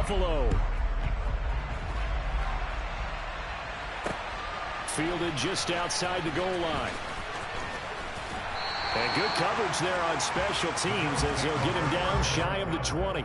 Buffalo. Fielded just outside the goal line. And good coverage there on special teams as they'll get him down shy of the 20.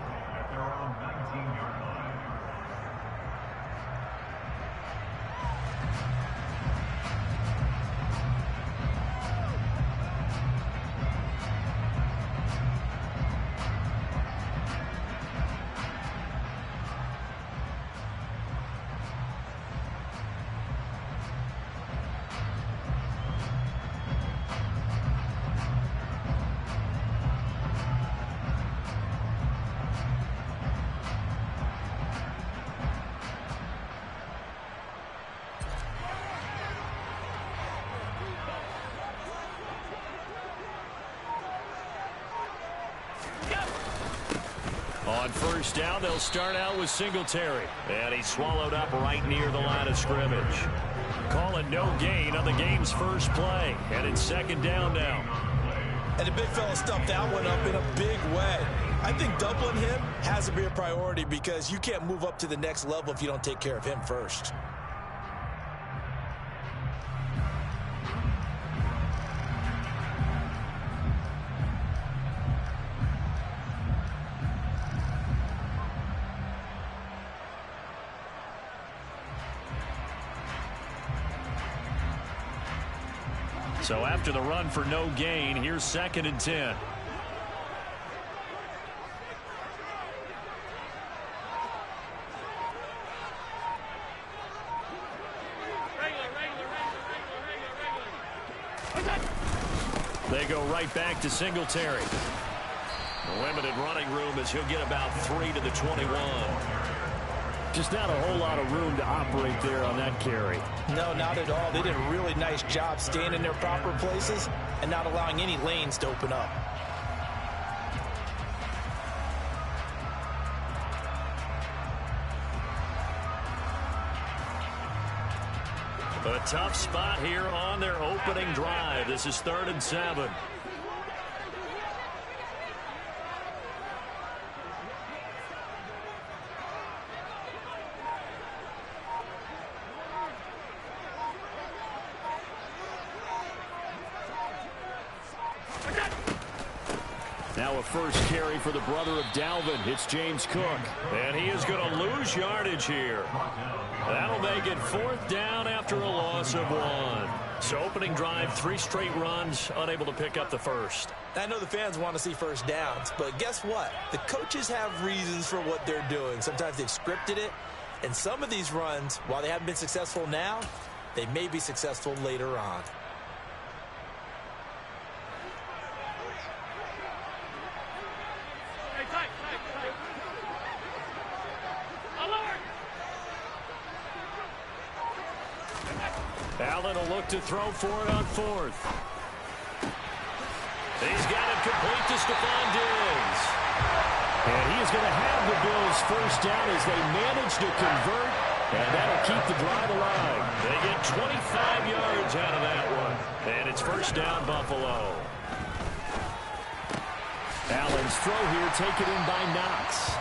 On first down, they'll start out with Singletary. And he's swallowed up right near the line of scrimmage. Calling no gain on the game's first play. And it's second down now. And the big fella stuffed that one up in a big way. I think doubling him has to be a priority because you can't move up to the next level if you don't take care of him first. So after the run for no gain, here's 2nd and 10. They go right back to Singletary. Limited running room as he'll get about 3 to the 21. Just not a whole lot of room to operate there on that carry. No, not at all. They did a really nice job staying in their proper places and not allowing any lanes to open up. A tough spot here on their opening drive. This is 3rd and 7. Now a first carry for the brother of Dalvin. It's James Cook. And he is going to lose yardage here. That'll make it 4th down after a loss of 1. So opening drive, 3 straight runs, unable to pick up the first. I know the fans want to see first downs, but guess what? The coaches have reasons for what they're doing. Sometimes they've scripted it. And some of these runs, while they haven't been successful now, they may be successful later on. Allen will look to throw for it on 4th. He's got it complete to Stephon Diggs. And he is going to have the Bills first down as they manage to convert. And that'll keep the drive alive. They get 25 yards out of that one. And it's first down, Buffalo. Allen's throw here taken in by Knox.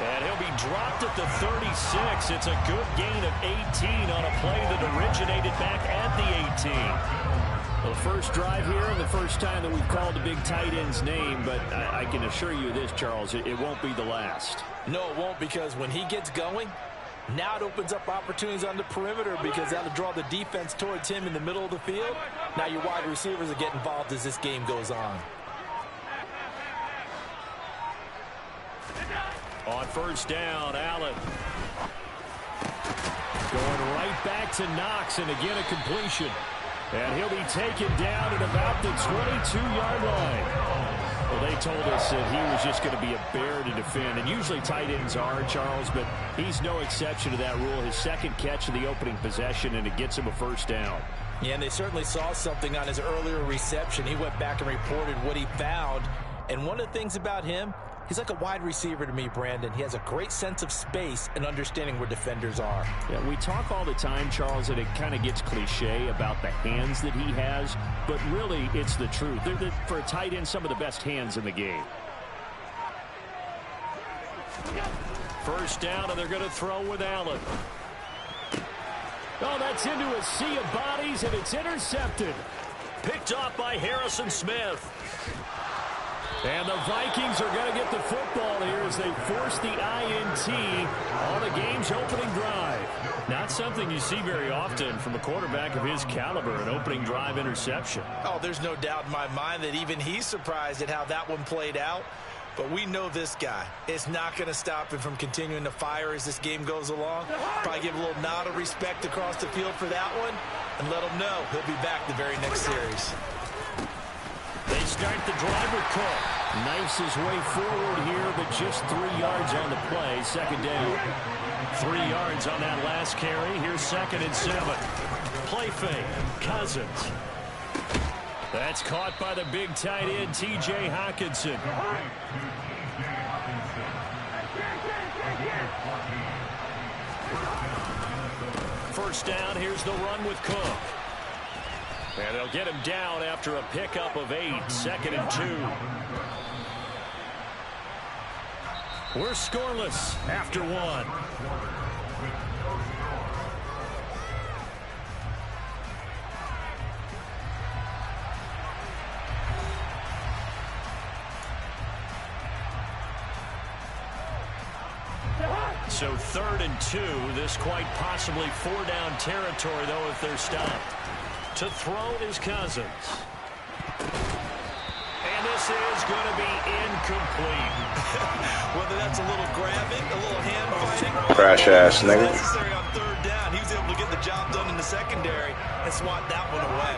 And he'll be dropped at the 36. It's a good gain of 18 on a play that originated back at the 18. The first drive here and the first time that we've called the big tight end's name, but I can assure you this, Charles, it won't be the last. No, it won't, because when he gets going, now it opens up opportunities on the perimeter because that'll draw the defense towards him in the middle of the field. Now your wide receivers will get involved as this game goes on. On first down, Allen. Going right back to Knox, and again a completion. And he'll be taken down at about the 22-yard line. Well, they told us that he was just going to be a bear to defend. And usually tight ends are, Charles, but he's no exception to that rule. His second catch of the opening possession, and it gets him a first down. Yeah, and they certainly saw something on his earlier reception. He went back and reported what he found. And one of the things about him, he's like a wide receiver to me, Brandon. He has a great sense of space and understanding where defenders are. Yeah, we talk all the time, Charles, and it kind of gets cliche about the hands that he has, but really it's the truth. They're, for a tight end, some of the best hands in the game. First down, and they're going to throw with Allen. Oh, that's into a sea of bodies, and it's intercepted. Picked off by Harrison Smith. And the Vikings are going to get the football here as they force the INT on the game's opening drive. Not something you see very often from a quarterback of his caliber, an opening drive interception. Oh, there's no doubt in my mind that even he's surprised at how that one played out. But we know this guy. It's not going to stop him from continuing to fire as this game goes along. Probably give a little nod of respect across the field for that one and let him know he'll be back the very next series. They start the drive with Cook. Knifes his way forward here, but just 3 yards on the play. Second down. 3 yards on that last carry. Here's 2nd and 7. Play fake. Cousins. That's caught by the big tight end, T.J. Hockenson. First down, here's the run with Cook. And they'll get him down after a pickup of 8. 2nd and 2. We're scoreless after 1. So 3rd and 2. This quite possibly 4-down territory, though, if they're stopped. To throw is Cousins. And this is going to be incomplete. Whether that's a little grabbing, a little hand fighting, crash ass nigga. Necessary on 3rd down. He was able to get the job done in the secondary and swat that one away.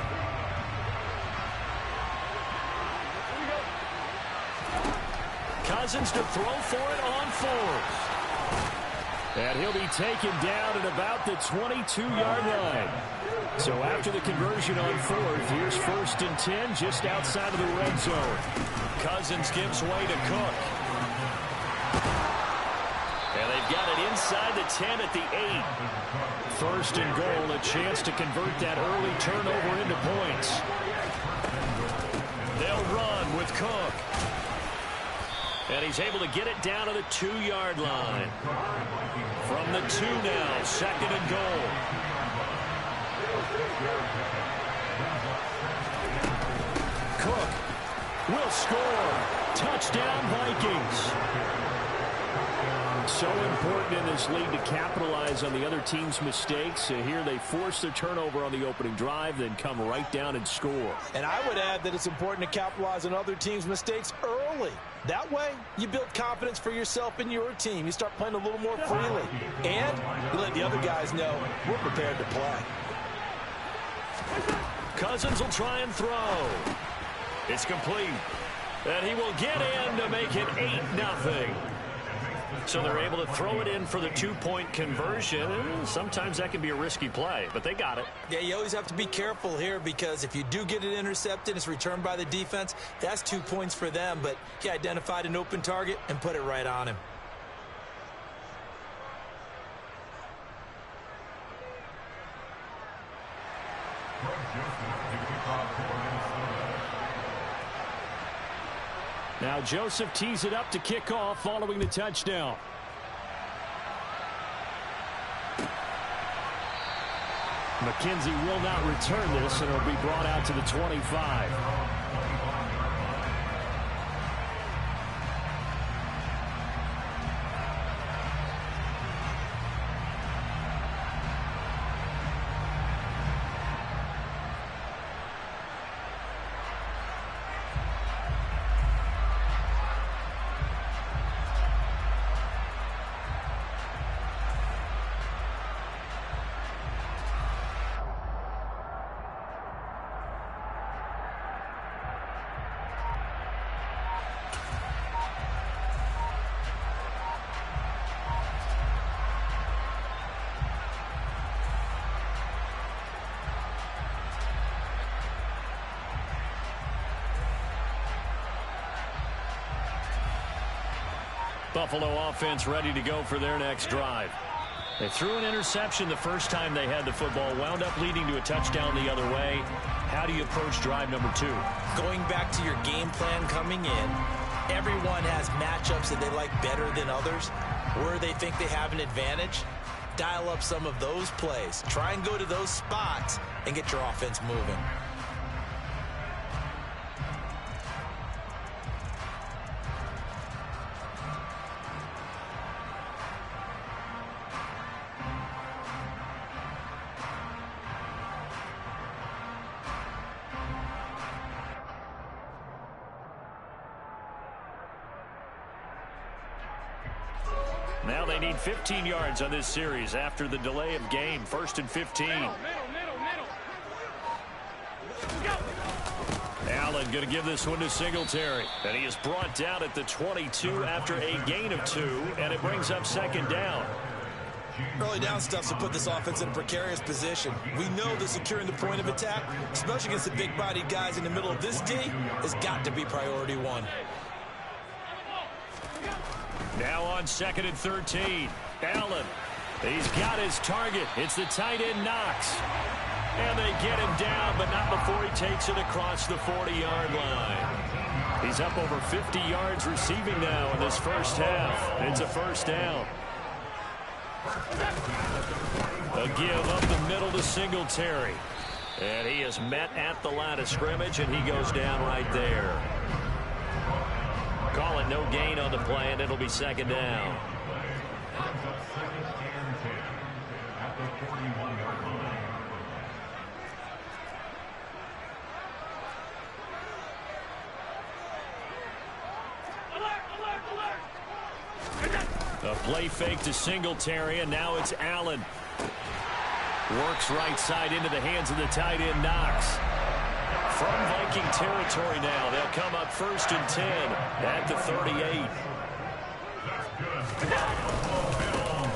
Cousins to throw for it on 4th. And he'll be taken down at about the 22-yard line. So after the conversion on 4th, here's 1st and 10 just outside of the red zone. Cousins gives way to Cook. And they've got it inside the 10 at the 8. 1st and goal, a chance to convert that early turnover into points. They'll run with Cook. And he's able to get it down to the 2-yard line. From the 2 now, 2nd and goal. Cook will score. Touchdown, Vikings. So important in this league to capitalize on the other team's mistakes. Here they force their turnover on the opening drive, then come right down and score. And I would add that it's important to capitalize on other teams' mistakes early. That way, you build confidence for yourself and your team. You start playing a little more freely. And you let the other guys know we're prepared to play. Cousins will try and throw. It's complete. And he will get in to make it 8-0. So they're able to throw it in for the 2-point conversion. Sometimes that can be a risky play, but they got it. Yeah, you always have to be careful here because if you do get it intercepted, it's returned by the defense. That's 2 points for them, but he identified an open target and put it right on him. Now Joseph tees it up to kick off following the touchdown. McKenzie will not return this, and it'll be brought out to the 25. Buffalo offense ready to go for their next drive. They threw an interception the first time they had the football, wound up leading to a touchdown the other way. How do you approach drive number 2? Going back to your game plan coming in, everyone has matchups that they like better than others. where they think they have an advantage, dial up some of those plays. Try and go to those spots and get your offense moving. Now they need 15 yards on this series after the delay of game. 1st and 15. Allen going to give this one to Singletary. And he is brought down at the 22 after a gain of 2. And it brings up 2nd down. Early down stuff to put this offense in a precarious position. We know that securing the point of attack, especially against the big-bodied guys in the middle of this D, has got to be priority 1. Now on 2nd and 13. Allen. He's got his target. It's the tight end Knox. And they get him down, but not before he takes it across the 40-yard line. He's up over 50 yards receiving now in this first half. It's a 1st down. A give up the middle to Singletary. And he is met at the line of scrimmage, and he goes down right there. Call it no gain on the play, and it'll be 2nd down. A play fake to Singletary, and now it's Allen. Works right side into the hands of the tight end Knox. From Viking territory now, they'll come up 1st and 10 at the 38.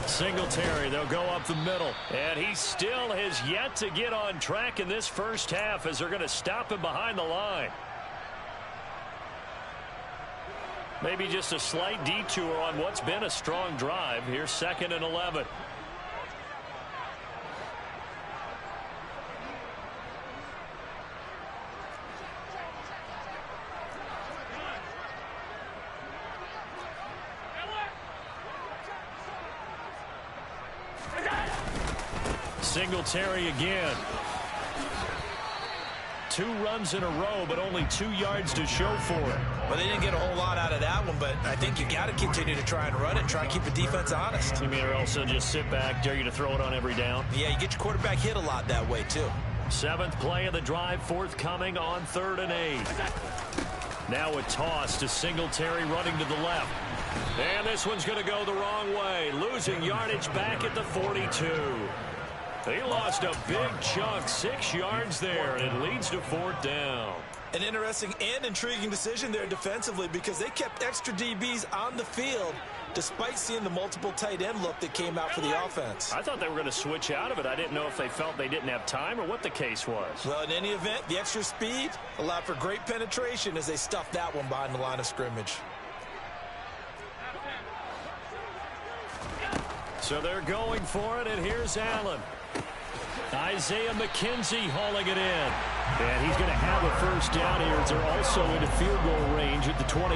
Singletary, they'll go up the middle. And he still has yet to get on track in this first half as they're going to stop him behind the line. Maybe just a slight detour on what's been a strong drive. Here's 2nd and 11. Singletary again. 2 runs in a row, but only 2 yards to show for it. Well, they didn't get a whole lot out of that one, but I think you got to continue to try and run it, try and keep the defense honest. You mean or also just sit back, dare you to throw it on every down? Yeah, you get your quarterback hit a lot that way, too. 7th play of the drive, forthcoming on 3rd and 8. Now a toss to Singletary running to the left. And this one's going to go the wrong way, losing yardage back at the 42. He lost a big chunk, 6 yards there, and it leads to 4th down. An interesting and intriguing decision there defensively because they kept extra DBs on the field despite seeing the multiple tight end look that came out for the offense. I thought they were going to switch out of it. I didn't know if they felt they didn't have time or what the case was. Well, in any event, the extra speed allowed for great penetration as they stuffed that one behind the line of scrimmage. So they're going for it, and here's Allen. Isaiah McKenzie hauling it in. And he's going to have a 1st down here as they're also into field goal range at the 28.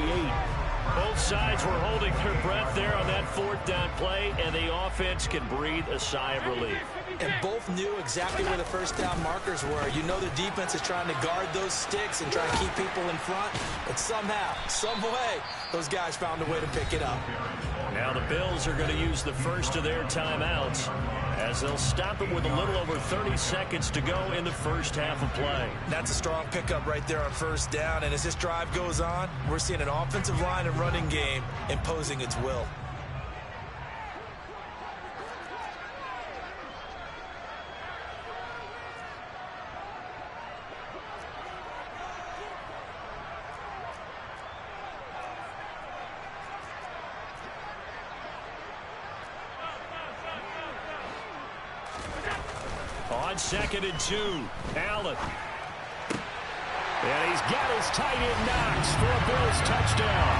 Both sides were holding their breath there on that 4th down play, and the offense can breathe a sigh of relief. And both knew exactly where the 1st down markers were. You know the defense is trying to guard those sticks and try to keep people in front. But somehow, some way, those guys found a way to pick it up. Now the Bills are going to use the first of their timeouts as they'll stop it with a little over 30 seconds to go in the first half of play. That's a strong pickup right there on 1st down. And as this drive goes on, we're seeing an offensive line and running game imposing its will. On 2nd and 2, Allen. And he's got his tight end Knox for a Bills touchdown.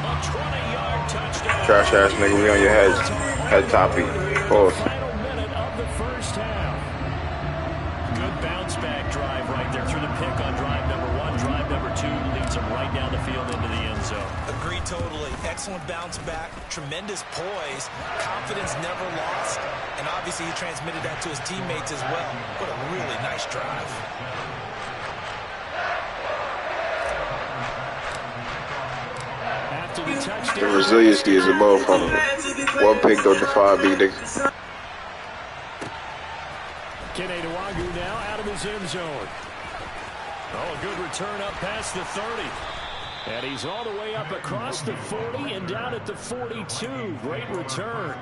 A 20-yard touchdown. Trash ass nigga, we on your head. Head toppy. Pause. Final minute of the first half. Good bounce back drive right there through the pick on drive number 1. Drive number 2 leads him right down the field into the end zone. Agreed totally. Excellent bounce back, tremendous poise, confidence never lost, and obviously he transmitted that to his teammates as well. What a really nice drive. The resiliency is a motherfucker. One pick don't define me, nigga. Legooooo now out of his end zone. Oh, a good return up past the 30. And he's all the way up across the 40 and down at the 42. Great return.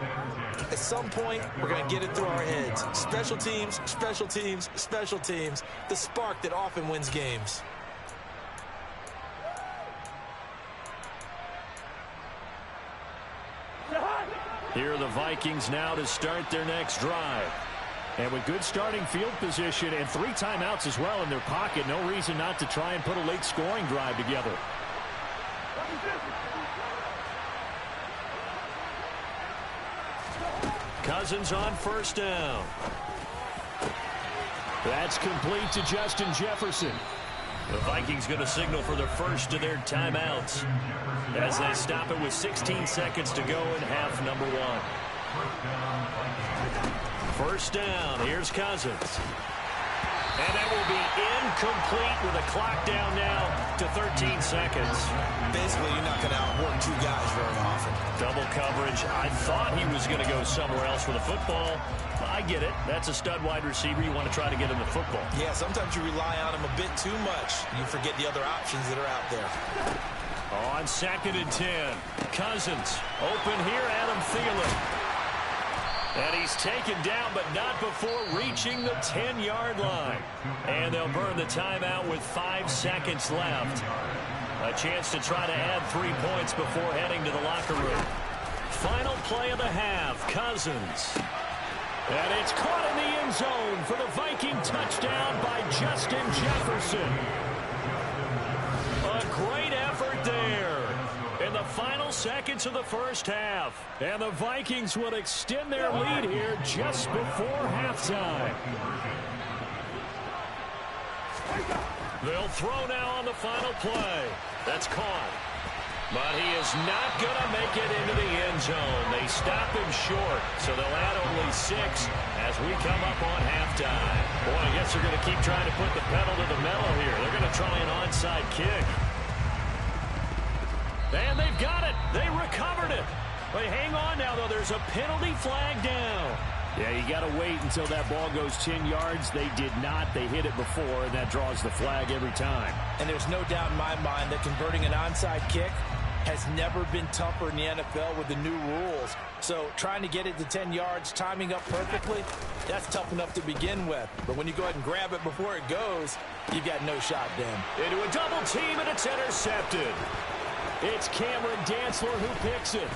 At some point, we're going to get it through our heads. Special teams, special teams, special teams. The spark that often wins games. Here are the Vikings now to start their next drive. And with good starting field position and 3 timeouts as well in their pocket, no reason not to try and put a late scoring drive together. Cousins on first down. That's complete to Justin Jefferson. The Vikings going to signal for their first of their timeouts as they stop it with 16 seconds to go in half number 1. First down. Here's Cousins. And that will be incomplete with a clock down now to 13 seconds. Basically, you're not going to outwork 2 guys very often. Double coverage. I thought he was going to go somewhere else for the football. I get it. That's a stud wide receiver. You want to try to get him the football. Yeah, sometimes you rely on him a bit too much. You forget the other options that are out there. On 2nd and 10. Cousins open here. Adam Thielen. And he's taken down, but not before reaching the 10-yard line. And they'll burn the timeout with 5 seconds left. A chance to try to add 3 points before heading to the locker room. Final play of the half, Cousins. And it's caught in the end zone for the Viking touchdown by Justin Jefferson. A great effort there in the final seconds of the first half. And the Vikings will extend their lead here just before halftime. They'll throw now on the final play. That's caught. But he is not going to make it into the end zone. They stop him short, so they'll add only 6 as we come up on halftime. Boy, I guess they're going to keep trying to put the pedal to the metal here. They're going to try an onside kick. And they've got it. They recovered it. But hang on now, though. There's a penalty flag down. Yeah, you got to wait until that ball goes 10 yards. They did not. They hit it before, and that draws the flag every time. And there's no doubt in my mind that converting an onside kick has never been tougher in the NFL with the new rules. So trying to get it to 10 yards, timing up perfectly, that's tough enough to begin with. But when you go ahead and grab it before it goes, you've got no shot then. Into a double team, and it's intercepted. It's Cameron Dantzler who picks it.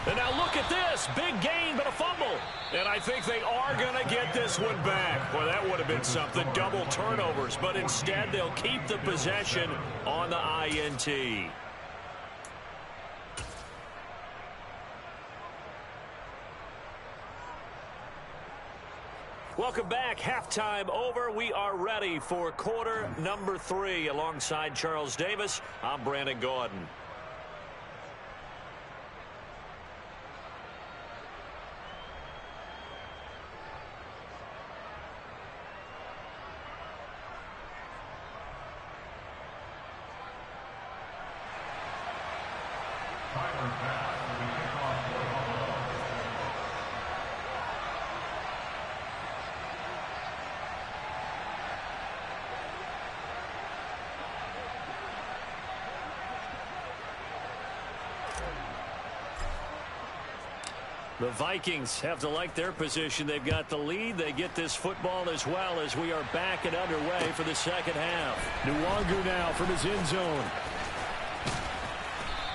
And now look at this. Big gain, but a fumble. And I think they are going to get this one back. Boy, that would have been something. Double turnovers. But instead, they'll keep the possession on the INT. Welcome back. Halftime over. We are ready for quarter number 3. Alongside Charles Davis, I'm Brandon Gordon. The Vikings have to like their position. They've got the lead. They get this football as well as we are back and underway for the second half. Legooooo now from his end zone.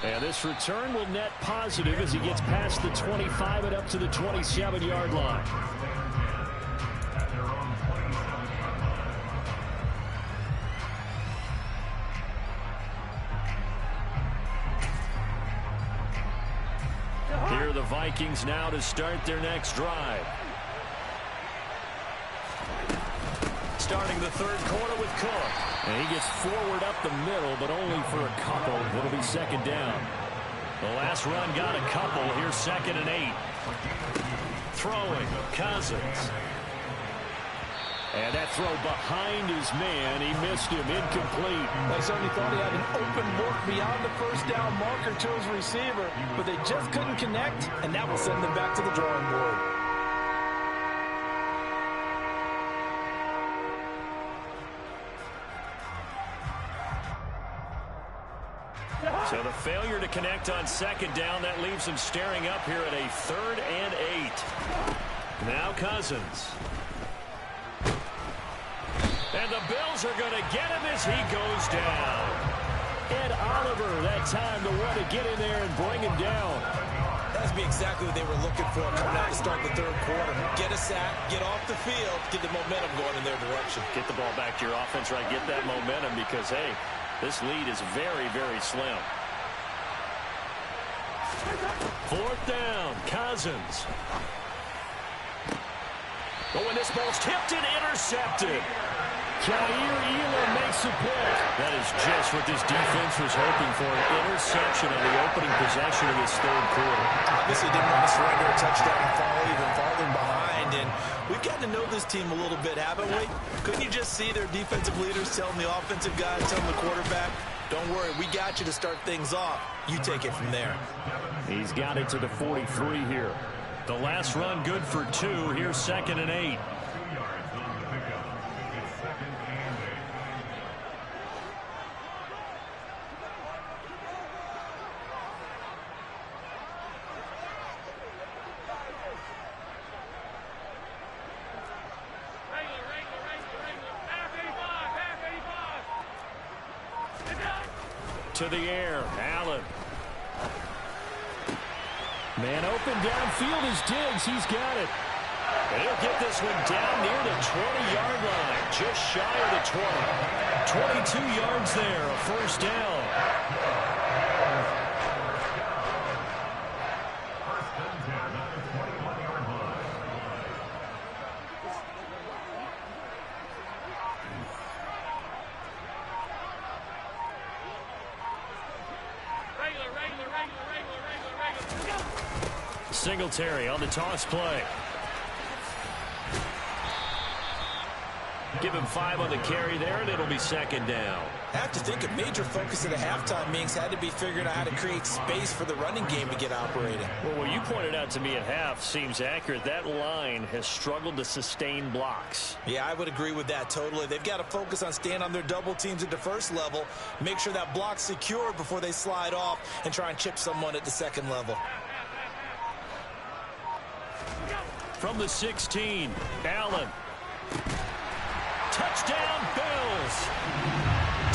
And this return will net positive as he gets past the 25 and up to the 27-yard line. Here are the Vikings now to start their next drive. Starting the third quarter with Cook. And he gets forward up the middle, but only for a couple. It'll be second down. The last run got a couple. Here's 2nd and 8. Throwing, Cousins. And that throw behind his man. He missed him. Incomplete. They certainly thought he had an open look beyond the first down marker to his receiver, but they just couldn't connect, and that will send them back to the drawing board. So the failure to connect on 2nd down, that leaves him staring up here at a 3rd and 8. Now Cousins. And the Bills are going to get him as he goes down. Ed Oliver, that time to want to get in there and bring him down. That's exactly what they were looking for coming out to start the 3rd quarter. Get a sack, get off the field, get the momentum going in their direction. Get the ball back to your offense, right? Get that momentum because, hey, this lead is very, very slim. 4th down, Cousins. Oh, and this ball's tipped and intercepted. Jair Elam makes a pick. That is just what this defense was hoping for, an interception on the opening possession of this 3rd quarter. Obviously didn't want to surrender a touchdown and fall even farther behind, and we've gotten to know this team a little bit, haven't we? Couldn't you just see their defensive leaders telling the offensive guys, telling the quarterback, don't worry, we got you to start things off. You take it from there. He's got it to the 43 here. The last run good for 2. Here's 2nd and 8. To the air, Allen. Man open downfield is Diggs. He's got it. And he'll get this one down near the 20-yard line, just shy of the 20. 22 yards there, a 1st down. Singletary on the toss play. Give him 5 on the carry there, and it'll be 2nd down. I have to think a major focus of the halftime meetings had to be figuring out how to create space for the running game to get operating. Well, what you pointed out to me at half seems accurate. That line has struggled to sustain blocks. Yeah, I would agree with that totally. They've got to focus on staying on their double teams at the 1st level, make sure that block's secure before they slide off and try and chip someone at the 2nd level. From the 16, Allen. Touchdown, Bills.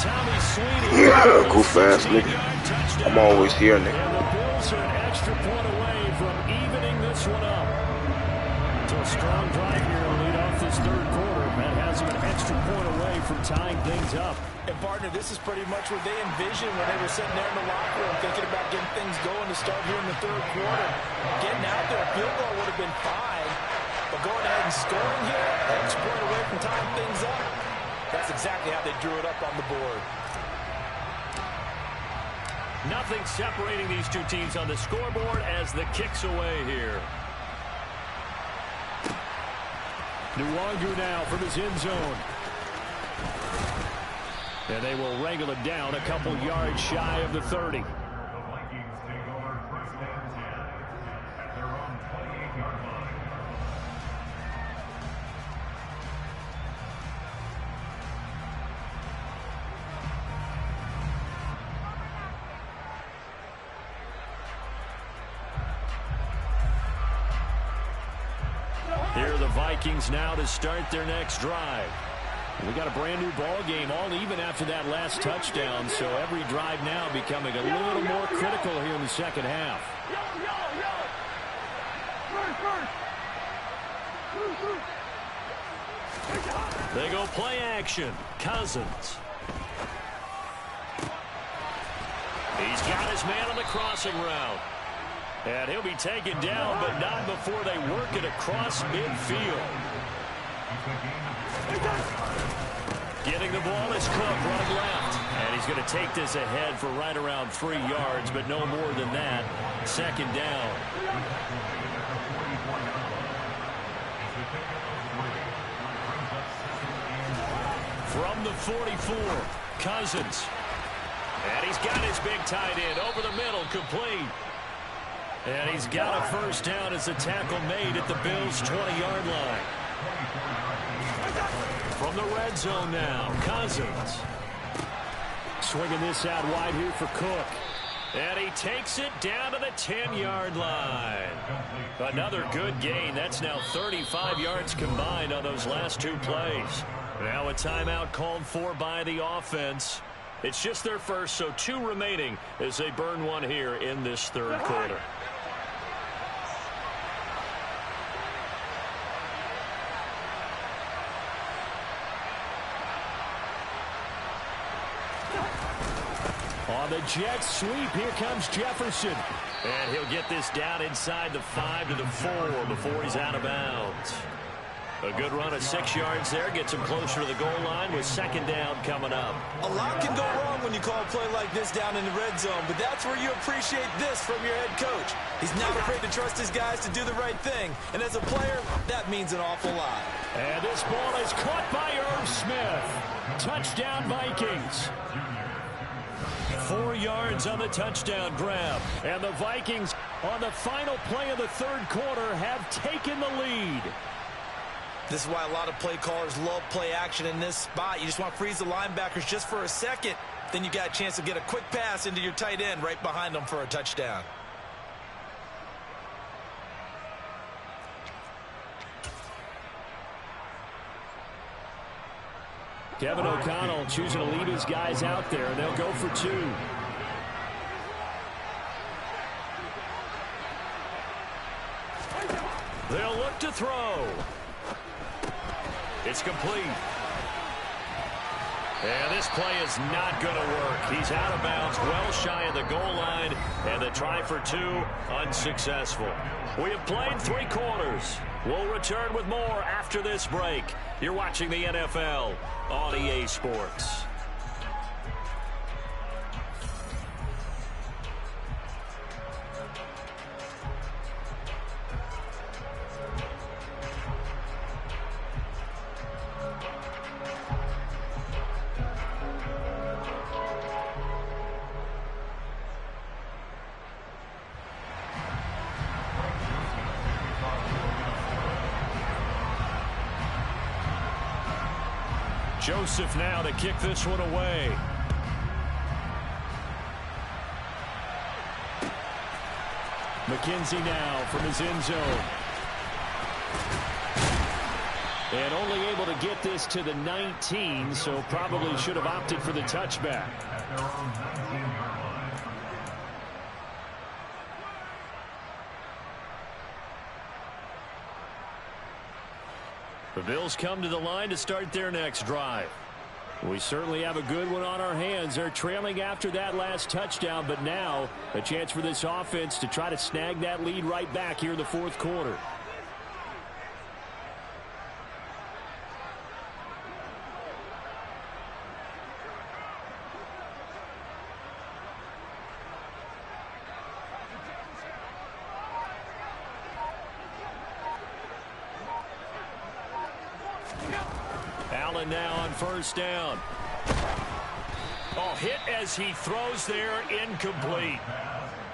Tommy Sweeney. Go fast, nigga. I'm always here, nigga. And the Bills are an extra point away from evening this one up. So a strong drive here to lead off this 3rd quarter. That has them an extra point away from tying things up. And partner, this is pretty much what they envisioned when they were sitting there in the locker room thinking about getting things going to start here in the 3rd quarter. Getting out there, a field goal would have been fine, but going ahead and scoring here, extra point away from tying things up, that's exactly how they drew it up on the board. Nothing separating these two teams on the scoreboard as the kick's away here. Nwangu now from his end zone. And they will wrangle it down a couple yards shy of the 30. Here are the Vikings now to start their next drive. We got a brand new ball game, all even after that last touchdown, so every drive now becoming a little more critical here in the 2nd half. They go play action. Cousins. He's got his man on the crossing route. And he'll be taken down, but not before they work it across midfield. Getting the ball is Cook running left. And he's going to take this ahead for right around 3 yards, but no more than that. Second down. From the 44, Cousins. And he's got his big tight end over the middle, complete. And he's got a first down as a tackle made at the Bills' 20-yard line. From the red zone now, Cousins. Swinging this out wide here for Cook. And he takes it down to the 10-yard line. Another good gain. That's now 35 yards combined on those last 2 plays. Now a timeout called for by the offense. It's just their first, so 2 remaining as they burn one here in this third quarter. On the jet sweep, here comes Jefferson. And he'll get this down inside the 5 to the 4 before he's out of bounds. A good run of 6 yards there. Gets him closer to the goal line with second down coming up. A lot can go wrong when you call a play like this down in the red zone, but that's where you appreciate this from your head coach. He's not afraid to trust his guys to do the right thing, and as a player, that means an awful lot. And this ball is caught by Irv Smith. Touchdown, Vikings. 4 yards on the touchdown grab. And the Vikings, on the final play of the third quarter, have taken the lead. This is why a lot of play callers love play action in this spot. You just want to freeze the linebackers just for a second. Then you got a chance to get a quick pass into your tight end right behind them for a touchdown. Kevin O'Connell choosing to leave his guys out there, and they'll go for 2. They'll look to throw. It's complete. And this play is not going to work. He's out of bounds, well shy of the goal line, and the try for 2 unsuccessful. We have played 3 quarters. We'll return with more after this break. You're watching the NFL on EA Sports. Joseph now to kick this one away. McKenzie now from his end zone. And only able to get this to the 19, so probably should have opted for the touchback. The Bills come to the line to start their next drive. We certainly have a good one on our hands. They're trailing after that last touchdown, but now a chance for this offense to try to snag that lead right back here in the fourth quarter. Allen now on first down. Oh, hit as he throws there, incomplete.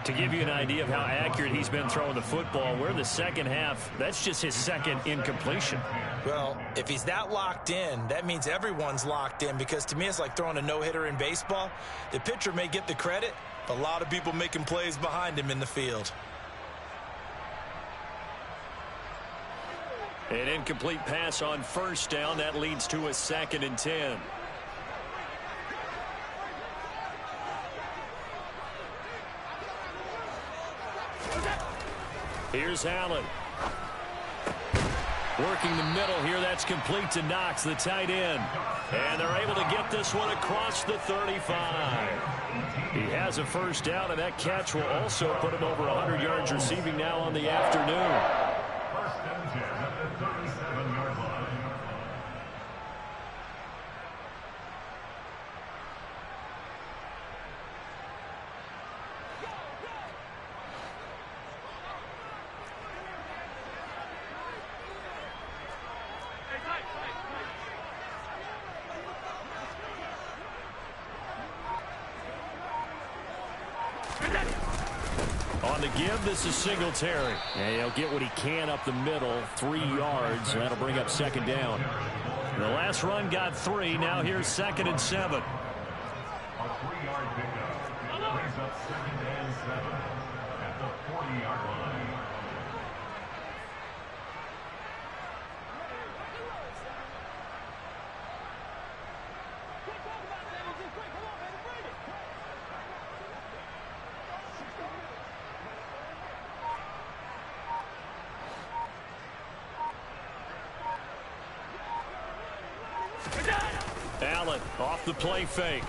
To give you an idea of how accurate he's been throwing the football, we're in the second half. That's just his second incompletion. Well, if he's that locked in, that means everyone's locked in, because to me it's like throwing a no-hitter in baseball. The pitcher may get the credit, but a lot of people making plays behind him in the field. An incomplete pass on first down. That leads to a 2nd and 10. Here's Allen. Working the middle here. That's complete to Knox, the tight end. And they're able to get this one across the 35. He has a first down, and that catch will also put him over 100 yards receiving now on the afternoon. the give, this is Singletary. And he'll get what he can up the middle, 3 yards. And that'll bring up second down. The last run got 3. Now here's 2nd and 7. A 3-yard pickup brings up 2nd and 7 at the 40-yard line. Allen off the play fake.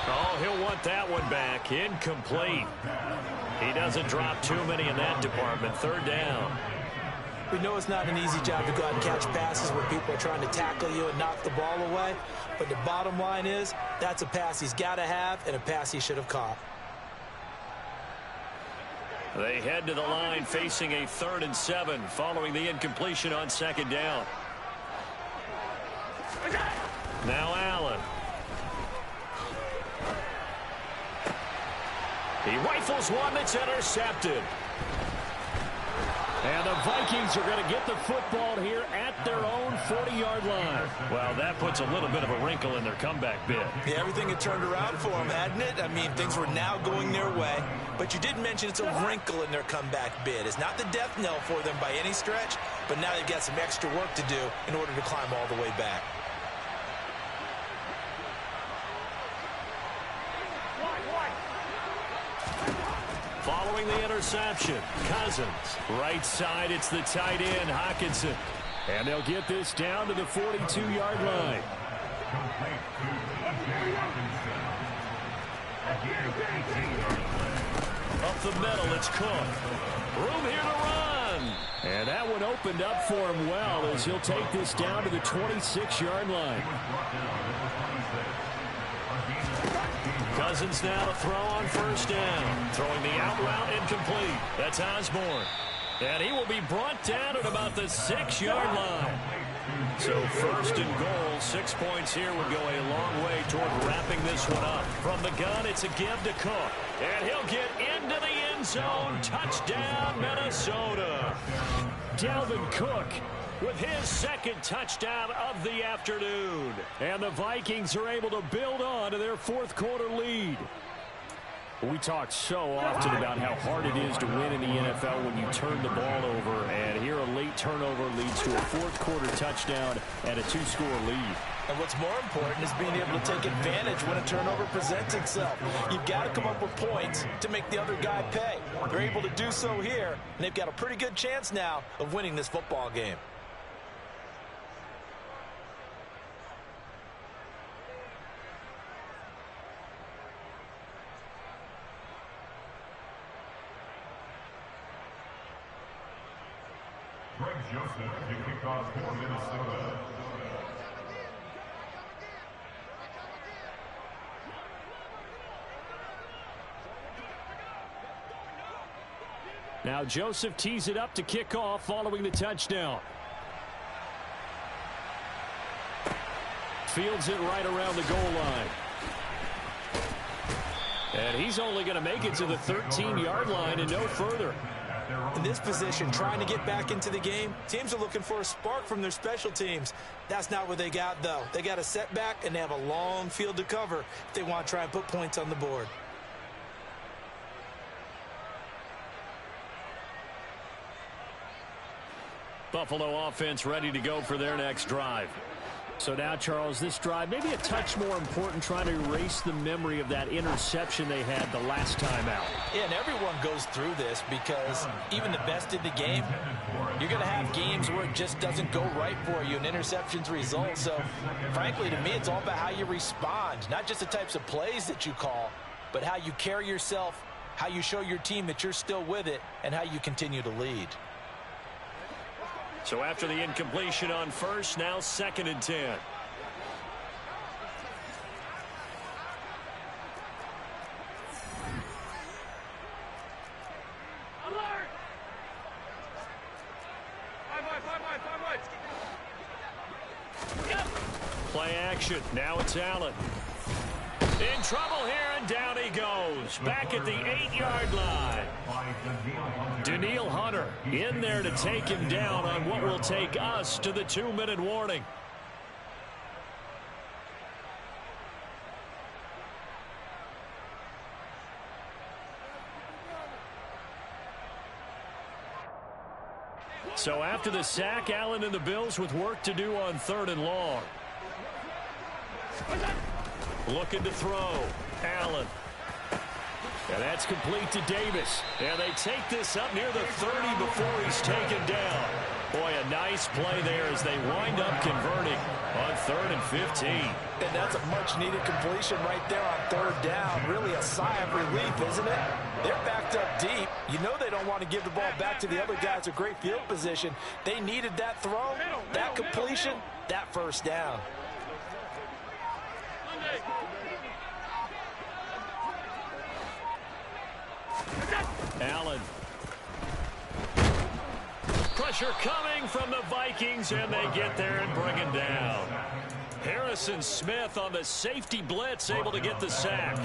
Oh, he'll want that one back. Incomplete. He doesn't drop too many in that department. 3rd down. We know it's not an easy job to go out and catch passes when people are trying to tackle you and knock the ball away. But the bottom line is that's a pass he's got to have and a pass he should have caught. They head to the line facing a 3rd and 7 following the incompletion on 2nd down. Now Allen. He rifles one that's intercepted. And the Vikings are going to get the football here at their own 40-yard line. Well, that puts a little bit of a wrinkle in their comeback bid. Yeah, everything had turned around for them, hadn't it? I mean, things were now going their way. But you did mention it's a wrinkle in their comeback bid. It's not the death knell for them by any stretch, but now they've got some extra work to do in order to climb all the way back. Following the interception, Cousins. Right side, it's the tight end, Hockenson. And they'll get this down to the 42-yard line. Up the middle, it's Cook. Room here to run. And that one opened up for him well as he'll take this down to the 26-yard line. Cousins now to throw on 1st down. Throwing the out route incomplete. That's Osborne. And he will be brought down at about the 6-yard line. So 1st and goal, 6 points here would go a long way toward wrapping this one up. From the gun, it's a give to Cook. And he'll get into the end zone. Touchdown, Minnesota. Dalvin Cook with his 2nd touchdown of the afternoon. And the Vikings are able to build on to their 4th quarter lead. We talk so often about how hard it is to win in the NFL when you turn the ball over. And here a late turnover leads to a 4th quarter touchdown and a 2-score lead. And what's more important is being able to take advantage when a turnover presents itself. You've got to come up with points to make the other guy pay. They're able to do so here, and they've got a pretty good chance now of winning this football game. Greg Joseph to kick off for Minnesota. Now Joseph tees it up to kick off following the touchdown. Fields it right around the goal line. And he's only going to make it to the 13-yard line and no further. In this position, trying to get back into the game, teams are looking for a spark from their special teams. That's not what they got, though. They got a setback, and they have a long field to cover if they want to try and put points on the board. Buffalo offense ready to go for their next drive. So now, Charles, this drive maybe a touch more important, trying to erase the memory of that interception they had the last time out. Yeah, and everyone goes through this because even the best in the game, you're going to have games where it just doesn't go right for you and interceptions result. So, frankly, to me, it's all about how you respond, not just the types of plays that you call, but how you carry yourself, how you show your team that you're still with it, and how you continue to lead. So after the incompletion on 1st, now 2nd and 10. Alert! Five. Play action. Now it's Allen. In trouble here, and down he goes. Back at the 8-yard line. Danielle Hunter in there to take him down on what will take us to the 2-minute warning. So after the sack, Allen and the Bills with work to do on 3rd and long. Looking to throw. Allen. And that's complete to Davis. And they take this up near the 30 before he's taken down. Boy, a nice play there as they wind up converting on 3rd and 15. And that's a much-needed completion right there on 3rd down. Really a sigh of relief, isn't it? They're backed up deep. You know they don't want to give the ball back to the other guys a great field position. They needed that throw, that completion, that 1st down. Allen. Pressure coming from the Vikings, and they get there and bring him down. Harrison Smith on the safety blitz, able to get the sack.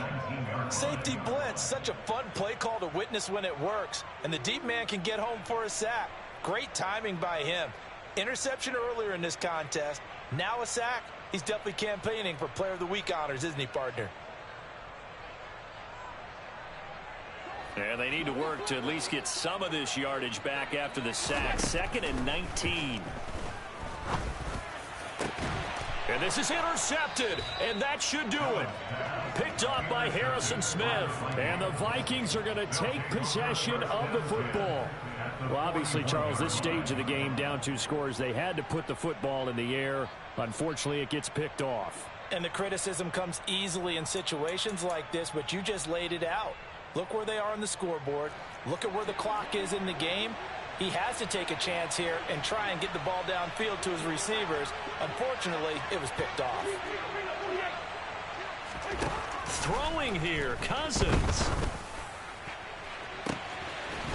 Safety blitz, such a fun play call to witness when it works. And the deep man can get home for a sack. Great timing by him. Interception earlier in this contest. Now a sack. He's definitely campaigning for Player of the Week honors, isn't he, partner? And they need to work to at least get some of this yardage back after the sack. 2nd and 19. And this is intercepted, and that should do it. Picked off by Harrison Smith. And the Vikings are going to take possession of the football. Well, obviously, Charles, this stage of the game, down 2 scores, they had to put the football in the air. Unfortunately, it gets picked off. And the criticism comes easily in situations like this, but you just laid it out. Look where they are on the scoreboard. Look at where the clock is in the game. He has to take a chance here and try and get the ball downfield to his receivers. Unfortunately, it was picked off. Throwing here, Cousins.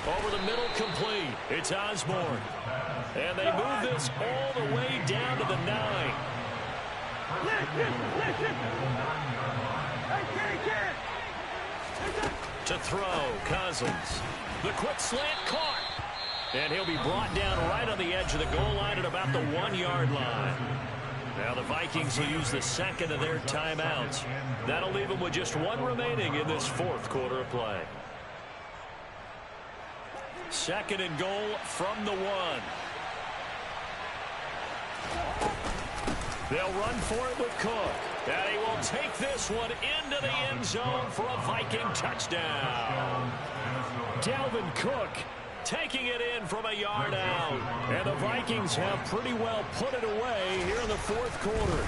Over the middle, complete. It's Osborne. And they move this all the way down to the 9. To throw, Cousins. The quick slant caught. And he'll be brought down right on the edge of the goal line at about the 1-yard line. Now the Vikings will use the 2nd of their timeouts. That'll leave them with just 1 remaining in this 4th quarter of play. 2nd and goal from the 1. They'll run for it with Cook. And he will take this one into the end zone for a Viking touchdown. Dalvin Cook taking it in from a yard out. And the Vikings have pretty well put it away here in the 4th quarter.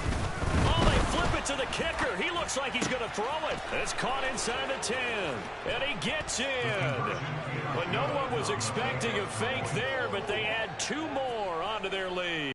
Oh, they flip it to the kicker. He looks like he's going to throw it. It's caught inside the 10. And he gets in. But no one was expecting a fake there, but they add 2 more onto their lead.